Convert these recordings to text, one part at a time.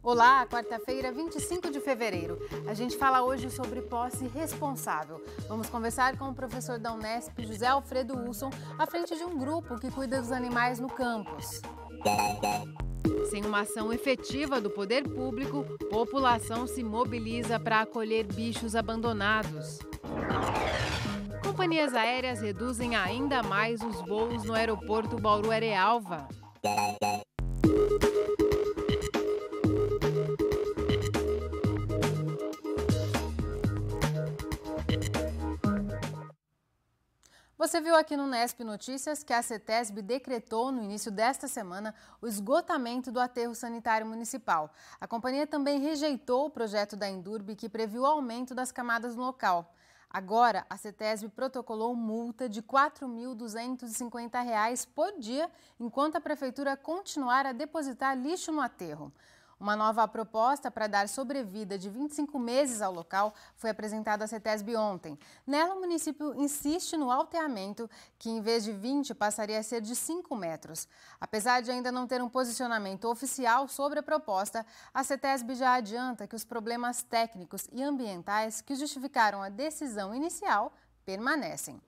Olá, quarta-feira, 25 de fevereiro. A gente fala hoje sobre posse responsável. Vamos conversar com o professor da Unesp, José Alfredo Usson, à frente de um grupo que cuida dos animais no campus. Sem uma ação efetiva do poder público, população se mobiliza para acolher bichos abandonados. Companhias aéreas reduzem ainda mais os voos no aeroporto Bauru-Arealva. Você viu aqui no Unesp Notícias que a CETESB decretou no início desta semana o esgotamento do aterro sanitário municipal. A companhia também rejeitou o projeto da Endurbe que previu o aumento das camadas no local. Agora, a CETESB protocolou multa de R$ 4.250 por dia, enquanto a prefeitura continuar a depositar lixo no aterro. Uma nova proposta para dar sobrevida de 25 meses ao local foi apresentada à CETESB ontem. Nela, o município insiste no alteamento, que em vez de 20 passaria a ser de 5 metros. Apesar de ainda não ter um posicionamento oficial sobre a proposta, a CETESB já adianta que os problemas técnicos e ambientais que justificaram a decisão inicial permanecem.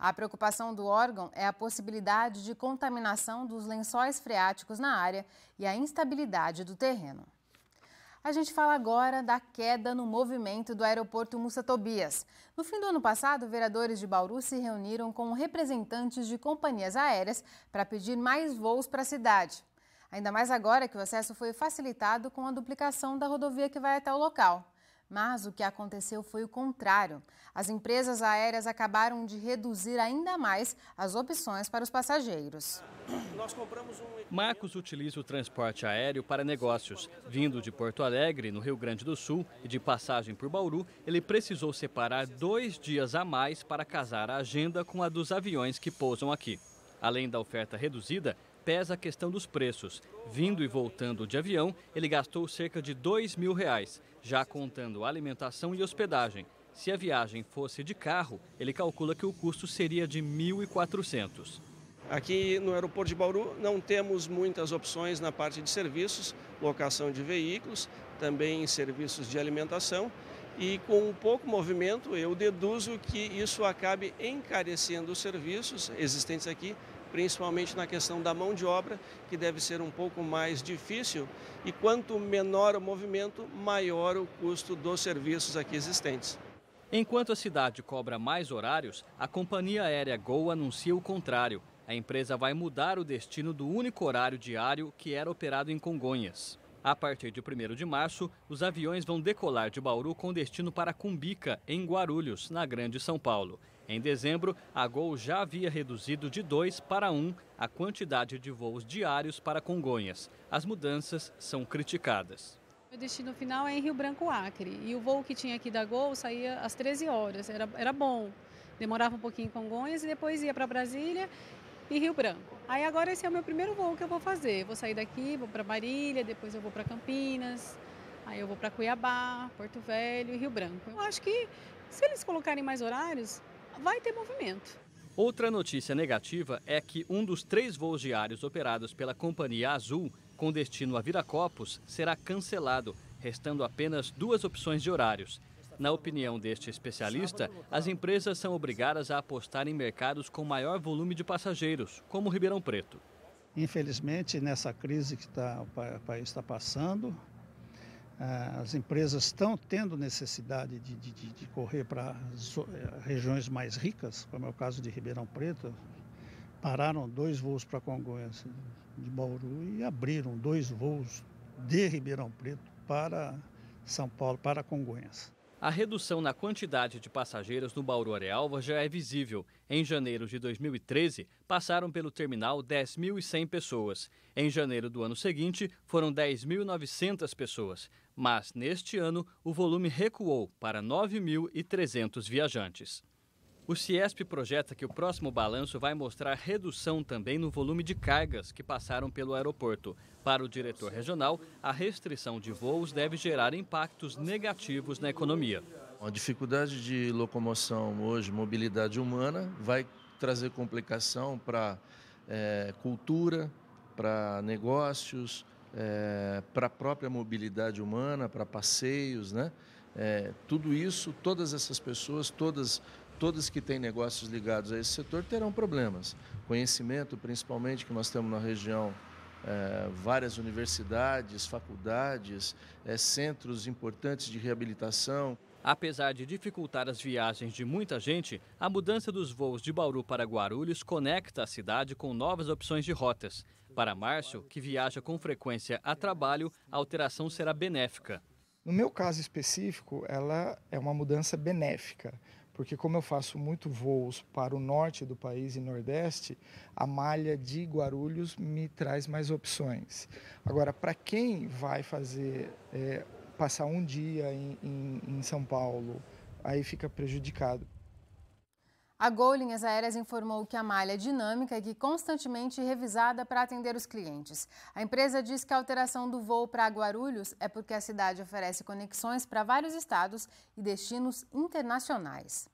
A preocupação do órgão é a possibilidade de contaminação dos lençóis freáticos na área e a instabilidade do terreno. A gente fala agora da queda no movimento do aeroporto Mussa Tobias. No fim do ano passado, vereadores de Bauru se reuniram com representantes de companhias aéreas para pedir mais voos para a cidade. Ainda mais agora que o acesso foi facilitado com a duplicação da rodovia que vai até o local. Mas o que aconteceu foi o contrário. As empresas aéreas acabaram de reduzir ainda mais as opções para os passageiros. Marcos utiliza o transporte aéreo para negócios. Vindo de Porto Alegre, no Rio Grande do Sul, e de passagem por Bauru, ele precisou separar 2 dias a mais para casar a agenda com a dos aviões que pousam aqui. Além da oferta reduzida, pesa a questão dos preços. Vindo e voltando de avião, ele gastou cerca de R$ 2.000, já contando alimentação e hospedagem. Se a viagem fosse de carro, ele calcula que o custo seria de R$ 1.400. Aqui no aeroporto de Bauru não temos muitas opções na parte de serviços, locação de veículos, também serviços de alimentação. E com pouco movimento, eu deduzo que isso acabe encarecendo os serviços existentes aqui, principalmente na questão da mão de obra, que deve ser um pouco mais difícil, e quanto menor o movimento, maior o custo dos serviços aqui existentes. Enquanto a cidade cobra mais horários, a companhia aérea Gol anuncia o contrário. A empresa vai mudar o destino do único horário diário que era operado em Congonhas. A partir de 1º de março, os aviões vão decolar de Bauru com destino para Cumbica, em Guarulhos, na Grande São Paulo. Em dezembro, a Gol já havia reduzido de 2 para 1 a quantidade de voos diários para Congonhas. As mudanças são criticadas. O destino final é em Rio Branco, Acre, e o voo que tinha aqui da Gol saía às 13 horas, era bom. Demorava um pouquinho em Congonhas e depois ia para Brasília e Rio Branco. Aí agora esse é o meu primeiro voo que eu vou fazer. Eu vou sair daqui, vou para Marília, depois eu vou para Campinas, aí eu vou para Cuiabá, Porto Velho e Rio Branco. Eu acho que se eles colocarem mais horários, vai ter movimento. Outra notícia negativa é que um dos 3 voos diários operados pela Companhia Azul, com destino a Viracopos, será cancelado, restando apenas 2 opções de horários. Na opinião deste especialista, as empresas são obrigadas a apostar em mercados com maior volume de passageiros, como Ribeirão Preto. Infelizmente, nessa crise que o país está passando, as empresas estão tendo necessidade de correr para regiões mais ricas, como é o caso de Ribeirão Preto. Pararam 2 voos para Congonhas de Bauru e abriram 2 voos de Ribeirão Preto para São Paulo, para Congonhas. A redução na quantidade de passageiros no Bauru-Arealva já é visível. Em janeiro de 2013, passaram pelo terminal 10.100 pessoas. Em janeiro do ano seguinte, foram 10.900 pessoas. Mas, neste ano, o volume recuou para 9.300 viajantes. O Ciesp projeta que o próximo balanço vai mostrar redução também no volume de cargas que passaram pelo aeroporto. Para o diretor regional, a restrição de voos deve gerar impactos negativos na economia. A dificuldade de locomoção hoje, mobilidade humana, vai trazer complicação para cultura, para negócios, para a própria mobilidade humana, para passeios, né? Tudo isso, todas essas pessoas, todas que têm negócios ligados a esse setor terão problemas. Conhecimento, principalmente, que nós temos na região, várias universidades, faculdades, centros importantes de reabilitação. Apesar de dificultar as viagens de muita gente, a mudança dos voos de Bauru para Guarulhos conecta a cidade com novas opções de rotas. Para Márcio, que viaja com frequência a trabalho, a alteração será benéfica. No meu caso específico, ela é uma mudança benéfica, porque como eu faço muito voos para o norte do país e nordeste, a malha de Guarulhos me traz mais opções. Agora, para quem vai passar um dia em São Paulo, aí fica prejudicado. A Gol Linhas Aéreas informou que a malha é dinâmica e que constantemente revisada para atender os clientes. A empresa diz que a alteração do voo para Guarulhos é porque a cidade oferece conexões para vários estados e destinos internacionais.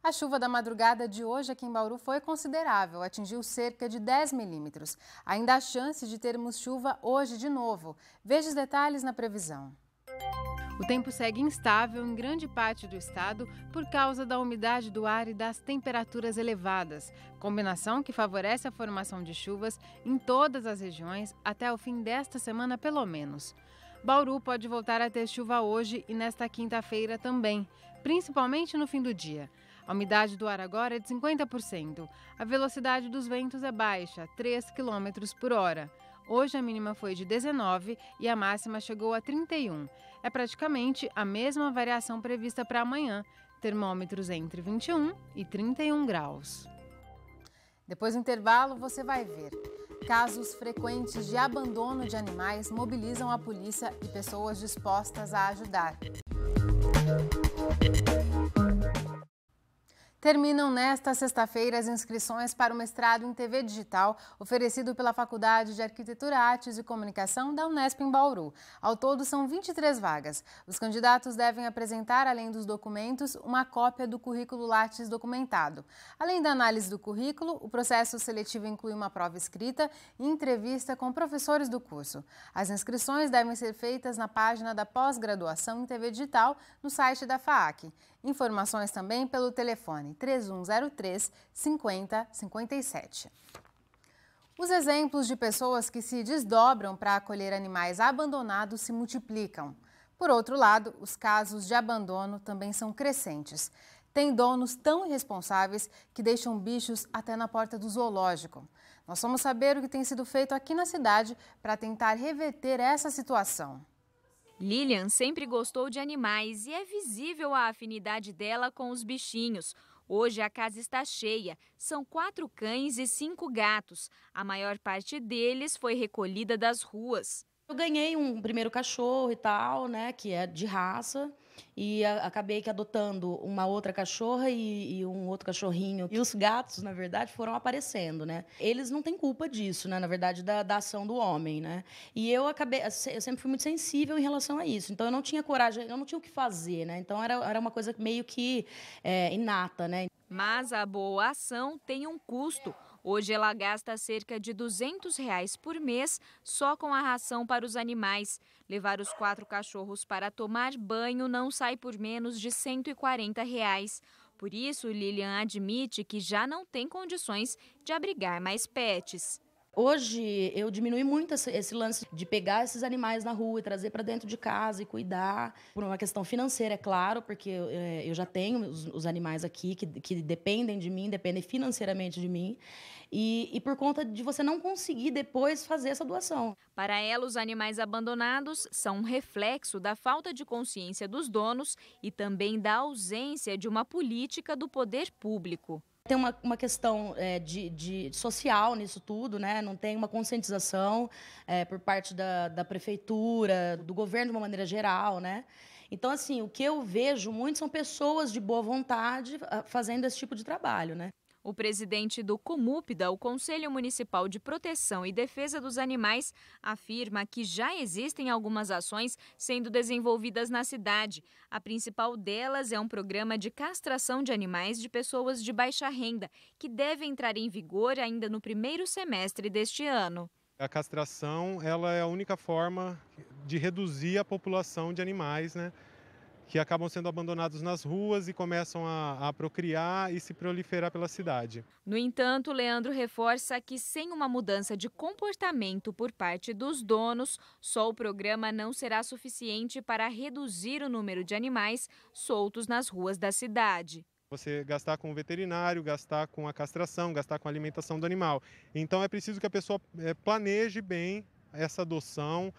A chuva da madrugada de hoje aqui em Bauru foi considerável, atingiu cerca de 10 milímetros. Ainda há chance de termos chuva hoje de novo. Veja os detalhes na previsão. O tempo segue instável em grande parte do estado por causa da umidade do ar e das temperaturas elevadas, combinação que favorece a formação de chuvas em todas as regiões até o fim desta semana pelo menos. Bauru pode voltar a ter chuva hoje e nesta quinta-feira também, principalmente no fim do dia. A umidade do ar agora é de 50%. A velocidade dos ventos é baixa, 3 km por hora. Hoje a mínima foi de 19 e a máxima chegou a 31. É praticamente a mesma variação prevista para amanhã, termômetros entre 21 e 31 graus. Depois do intervalo, você vai ver. Casos frequentes de abandono de animais mobilizam a polícia e pessoas dispostas a ajudar. Terminam nesta sexta-feira as inscrições para o mestrado em TV Digital, oferecido pela Faculdade de Arquitetura, Artes e Comunicação da Unesp em Bauru. Ao todo, são 23 vagas. Os candidatos devem apresentar, além dos documentos, uma cópia do currículo Lattes documentado. Além da análise do currículo, o processo seletivo inclui uma prova escrita e entrevista com professores do curso. As inscrições devem ser feitas na página da pós-graduação em TV Digital, no site da FAAC. Informações também pelo telefone 3103 5057. Os exemplos de pessoas que se desdobram para acolher animais abandonados se multiplicam. Por outro lado, os casos de abandono também são crescentes. Tem donos tão irresponsáveis que deixam bichos até na porta do zoológico. Nós vamos saber o que tem sido feito aqui na cidade para tentar reverter essa situação. Lilian sempre gostou de animais e é visível a afinidade dela com os bichinhos. Hoje a casa está cheia. São 4 cães e 5 gatos. A maior parte deles foi recolhida das ruas. Eu ganhei um primeiro cachorro e tal, né, que é de raça, e acabei que adotando uma outra cachorra e um outro cachorrinho. E os gatos, na verdade, foram aparecendo, né? Eles não têm culpa disso, né, na verdade, da ação do homem, né? E eu sempre fui muito sensível em relação a isso. Então eu não tinha coragem, eu não tinha o que fazer, né? Então era uma coisa meio que inata, né? Mas a boa ação tem um custo. Hoje ela gasta cerca de R$200 por mês só com a ração para os animais. Levar os 4 cachorros para tomar banho não sai por menos de R$140. Por isso, Lilian admite que já não tem condições de abrigar mais pets. Hoje eu diminui muito esse lance de pegar esses animais na rua e trazer para dentro de casa e cuidar. Por uma questão financeira, é claro, porque eu já tenho os animais aqui que dependem de mim, dependem financeiramente de mim. E por conta de você não conseguir depois fazer essa doação. Para ela, os animais abandonados são um reflexo da falta de consciência dos donos e também da ausência de uma política do poder público. Tem uma questão de social nisso tudo, né? Não tem uma conscientização por parte da prefeitura, do governo de uma maneira geral, né? Então, assim, o que eu vejo muito são pessoas de boa vontade fazendo esse tipo de trabalho, né? O presidente do Comupda, o Conselho Municipal de Proteção e Defesa dos Animais, afirma que já existem algumas ações sendo desenvolvidas na cidade. A principal delas é um programa de castração de animais de pessoas de baixa renda, que deve entrar em vigor ainda no primeiro semestre deste ano. A castração ela é a única forma de reduzir a população de animais, né, que acabam sendo abandonados nas ruas e começam a procriar e se proliferar pela cidade. No entanto, Leandro reforça que sem uma mudança de comportamento por parte dos donos, só o programa não será suficiente para reduzir o número de animais soltos nas ruas da cidade. Você gastar com o veterinário, gastar com a castração, gastar com a alimentação do animal. Então é preciso que a pessoa planeje bem essa adoção,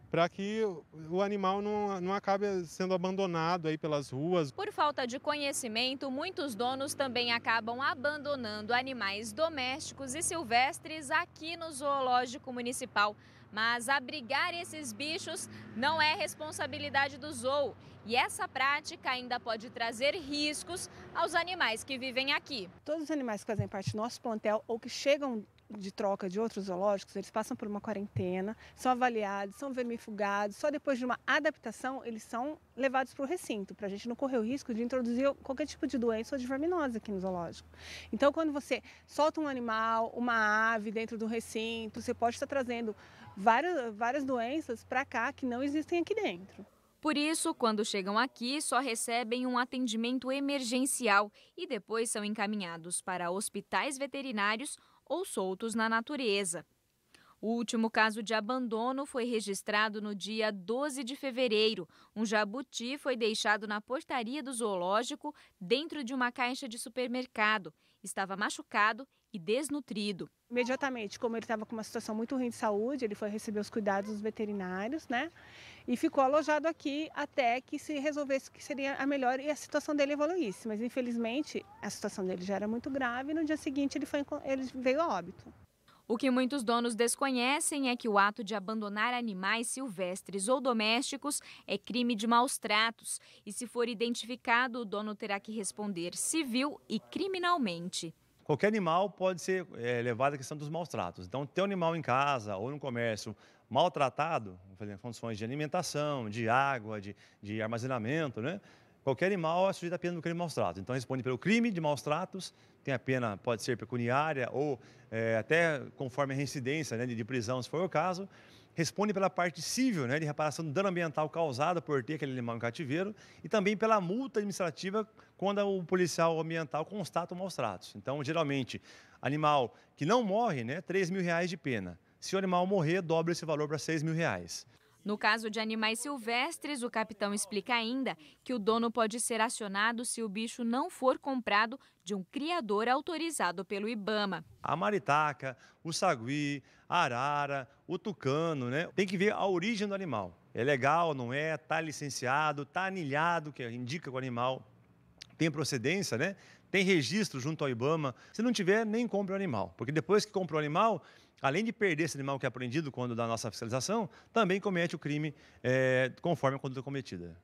para que o animal não acabe sendo abandonado aí pelas ruas. Por falta de conhecimento, muitos donos também acabam abandonando animais domésticos e silvestres aqui no zoológico municipal. Mas abrigar esses bichos não é responsabilidade do zoo. E essa prática ainda pode trazer riscos aos animais que vivem aqui. Todos os animais que fazem parte do nosso plantel ou que chegam de troca de outros zoológicos, eles passam por uma quarentena, são avaliados, são vermifugados, só depois de uma adaptação eles são levados para o recinto, para a gente não correr o risco de introduzir qualquer tipo de doença ou de verminose aqui no zoológico. Então, quando você solta um animal, uma ave dentro do recinto, você pode estar trazendo várias doenças para cá que não existem aqui dentro. Por isso, quando chegam aqui, só recebem um atendimento emergencial e depois são encaminhados para hospitais veterinários ou soltos na natureza. O último caso de abandono foi registrado no dia 12 de fevereiro. Um jabuti foi deixado na portaria do zoológico dentro de uma caixa de supermercado. Estava machucado e desnutrido. Imediatamente, como ele estava com uma situação muito ruim de saúde, ele foi receber os cuidados dos veterinários, né? E ficou alojado aqui até que se resolvesse o que seria a melhor e a situação dele evoluísse. Mas, infelizmente, a situação dele já era muito grave e no dia seguinte ele veio a óbito. O que muitos donos desconhecem é que o ato de abandonar animais silvestres ou domésticos é crime de maus tratos. E se for identificado, o dono terá que responder civil e criminalmente. Qualquer animal pode ser levado à questão dos maus tratos. Então, ter um animal em casa ou no comércio maltratado, em condições de alimentação, de água, de armazenamento, né? Qualquer animal é sujeito à pena do crime de maus tratos. Então, responde pelo crime de maus tratos, tem a pena, pode ser pecuniária ou até conforme a reincidência, né, de prisão, se for o caso. Responde pela parte civil, né, de reparação do dano ambiental causado por ter aquele animal em cativeiro e também pela multa administrativa quando o policial ambiental constata os maus tratos. Então, geralmente, animal que não morre, né, R$3.000 de pena. Se o animal morrer, dobra esse valor para R$6.000. No caso de animais silvestres, o capitão explica ainda que o dono pode ser acionado se o bicho não for comprado de um criador autorizado pelo IBAMA. A maritaca, o sagui, a arara, o tucano, né? Tem que ver a origem do animal. É legal, não é? Está licenciado, está anilhado, que indica que o animal tem procedência, né? Tem registro junto ao IBAMA. Se não tiver, nem compre o animal. Porque depois que comprou o animal, além de perder esse animal que é apreendido quando da nossa fiscalização, também comete o crime conforme a conduta cometida.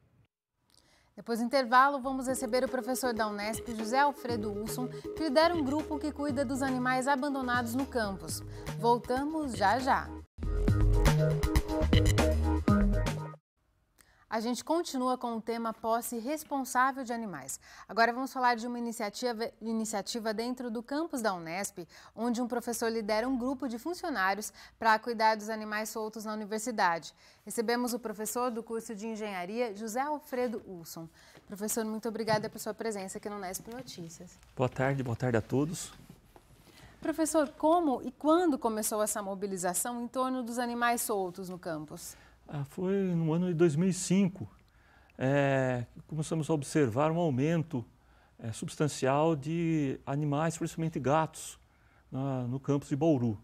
Depois do intervalo, vamos receber o professor da Unesp, José Alfredo Wilson, que lidera um grupo que cuida dos animais abandonados no campus. Voltamos já já. A gente continua com o tema posse responsável de animais. Agora vamos falar de uma iniciativa dentro do campus da Unesp, onde um professor lidera um grupo de funcionários para cuidar dos animais soltos na universidade. Recebemos o professor do curso de engenharia, José Alfredo Wilson. Professor, muito obrigada pela sua presença aqui no Unesp Notícias. Boa tarde a todos. Professor, como e quando começou essa mobilização em torno dos animais soltos no campus? Foi no ano de 2005, começamos a observar um aumento substancial de animais, principalmente gatos, no campus de Bauru.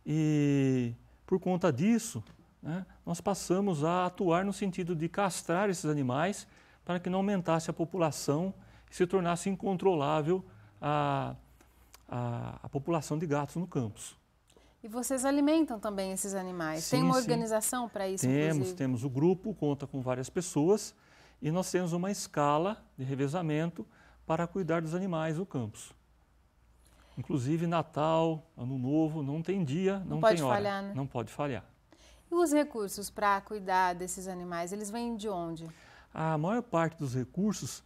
E por conta disso, né, nós passamos a atuar no sentido de castrar esses animais para que não aumentasse a população e se tornasse incontrolável a população de gatos no campus. E vocês alimentam também esses animais? Sim, tem uma organização para isso, inclusive? Temos o grupo, conta com várias pessoas e nós temos uma escala de revezamento para cuidar dos animais no campus. Inclusive Natal, Ano Novo, não tem dia, não tem hora. Não pode falhar, né? Não pode falhar. E os recursos para cuidar desses animais, eles vêm de onde? A maior parte dos recursos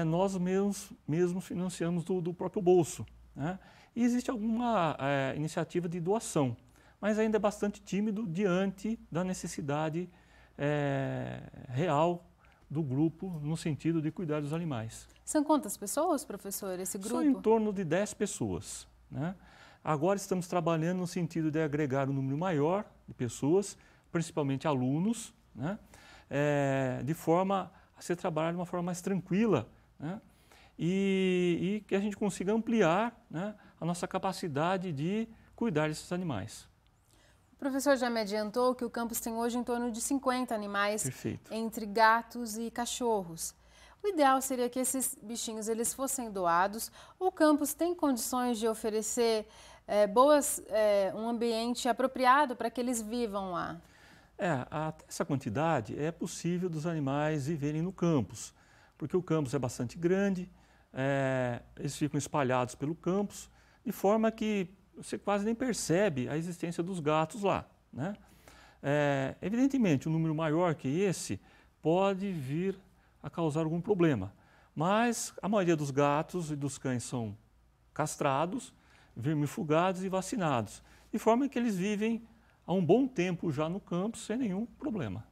nós mesmos financiamos do próprio bolso, né? E existe alguma iniciativa de doação, mas ainda é bastante tímido diante da necessidade real do grupo no sentido de cuidar dos animais. São quantas pessoas, professor, esse grupo? São em torno de 10 pessoas, né? Agora estamos trabalhando no sentido de agregar um número maior de pessoas, principalmente alunos, né? De forma a se trabalhar de uma forma mais tranquila, né? E que a gente consiga ampliar, né, a nossa capacidade de cuidar desses animais. O professor já me adiantou que o campus tem hoje em torno de 50 animais, perfeito, entre gatos e cachorros. O ideal seria que esses bichinhos eles fossem doados. O campus tem condições de oferecer um ambiente apropriado para que eles vivam lá? Até essa quantidade é possível dos animais viverem no campus, porque o campus é bastante grande, eles ficam espalhados pelo campus, de forma que você quase nem percebe a existência dos gatos lá, né? Evidentemente, um número maior que esse pode vir a causar algum problema, mas a maioria dos gatos e dos cães são castrados, vermifugados e vacinados, de forma que eles vivem há um bom tempo já no campus sem nenhum problema.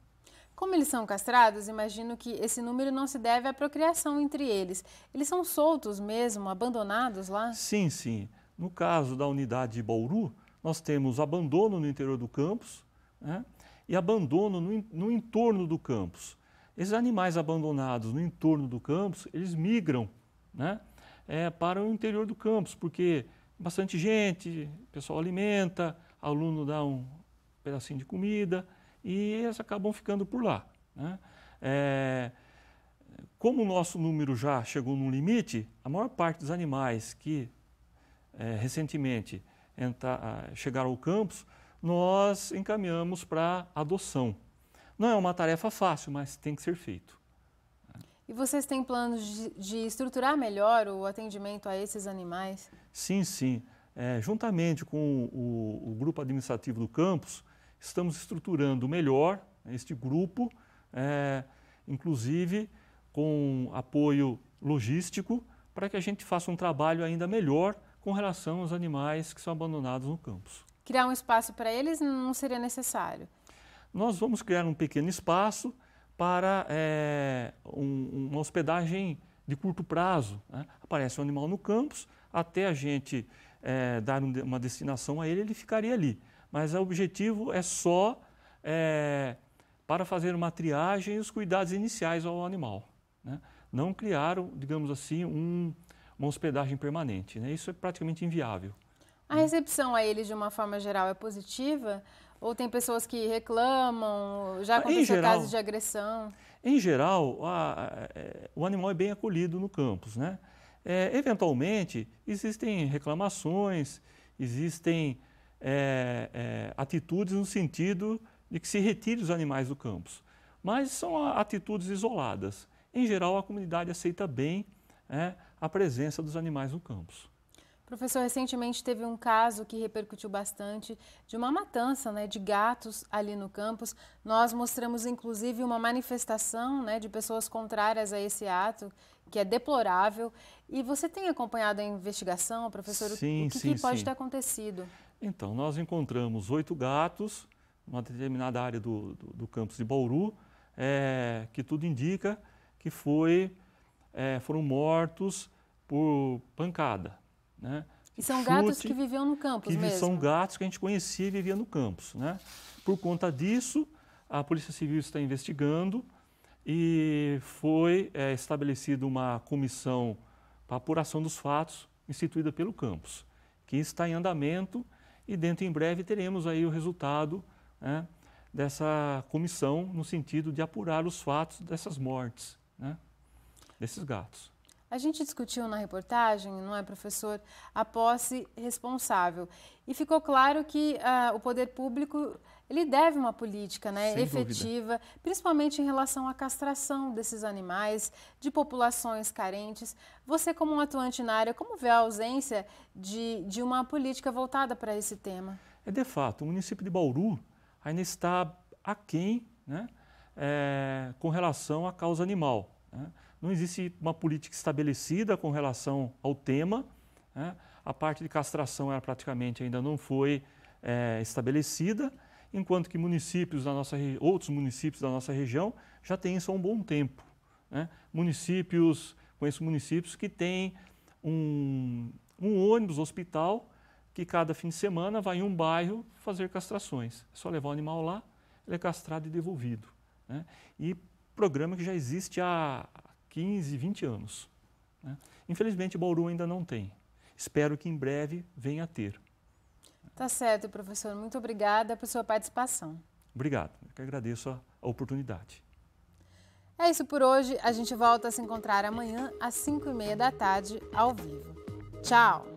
Como eles são castrados, imagino que esse número não se deve à procriação entre eles. Eles são soltos mesmo, abandonados lá? Sim, sim. No caso da unidade de Bauru, nós temos abandono no interior do campus, né, e abandono no entorno do campus. Esses animais abandonados no entorno do campus, eles migram, né, para o interior do campus, porque bastante gente, o pessoal alimenta, aluno dá um pedacinho de comida e eles acabam ficando por lá, né? Como o nosso número já chegou num limite, a maior parte dos animais que recentemente chegaram ao campus, nós encaminhamos para adoção. Não é uma tarefa fácil, mas tem que ser feito. E vocês têm planos de estruturar melhor o atendimento a esses animais? Sim, sim. Juntamente com o grupo administrativo do campus, estamos estruturando melhor este grupo, inclusive com apoio logístico, para que a gente faça um trabalho ainda melhor com relação aos animais que são abandonados no campus. Criar um espaço para eles não seria necessário? Nós vamos criar um pequeno espaço para uma hospedagem de curto prazo, né? Aparece um animal no campus, até a gente dar uma destinação a ele, ele ficaria ali. Mas o objetivo é só para fazer uma triagem e os cuidados iniciais ao animal, né? Não criar, digamos assim, uma hospedagem permanente, né? Isso é praticamente inviável. A recepção a eles, de uma forma geral, é positiva? Ou tem pessoas que reclamam, já aconteceu casos de agressão? Em geral, o animal é bem acolhido no campus, né? Eventualmente, existem reclamações, existem atitudes no sentido de que se retire os animais do campus. Mas são atitudes isoladas. Em geral, a comunidade aceita bem a presença dos animais no campus. Professor, recentemente teve um caso que repercutiu bastante de uma matança, né, de gatos ali no campus. Nós mostramos, inclusive, uma manifestação, né, de pessoas contrárias a esse ato, que é deplorável. E você tem acompanhado a investigação, professor? Sim, o que pode ter acontecido? Então, nós encontramos 8 gatos numa determinada área do campus de Bauru, que tudo indica que foram mortos por pancada, né? E são gatos que viviam no campus mesmo? São gatos que a gente conhecia e viviam no campus, né? Por conta disso, a Polícia Civil está investigando e foi estabelecida uma comissão para apuração dos fatos instituída pelo campus, que está em andamento e dentro em breve teremos aí o resultado, né, dessa comissão no sentido de apurar os fatos dessas mortes, né, desses gatos. A gente discutiu na reportagem, não é, professor, a posse responsável. E ficou claro que o poder público ele deve uma política, né, efetiva, principalmente em relação à castração desses animais, de populações carentes. Você, como um atuante na área, como vê a ausência de uma política voltada para esse tema? De fato, o município de Bauru ainda está aquém, né, com relação à causa animal, né? Não existe uma política estabelecida com relação ao tema, né? A parte de castração ela praticamente ainda não foi estabelecida, enquanto que outros municípios da nossa região já têm isso há um bom tempo, né? Conheço municípios que têm um ônibus hospital que cada fim de semana vai em um bairro fazer castrações. É só levar o animal lá, ele é castrado e devolvido, né? E programa que já existe há 15, 20 anos, né? Infelizmente, Bauru ainda não tem. Espero que em breve venha a ter. Tá certo, professor. Muito obrigada por sua participação. Obrigado. Eu que agradeço a oportunidade. É isso por hoje. A gente volta a se encontrar amanhã às 5h30 da tarde, ao vivo. Tchau!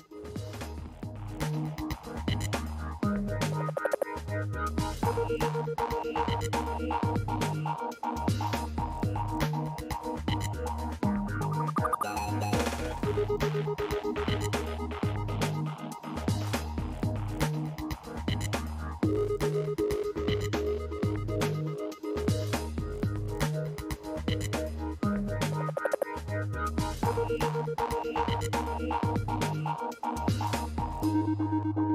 Thank you.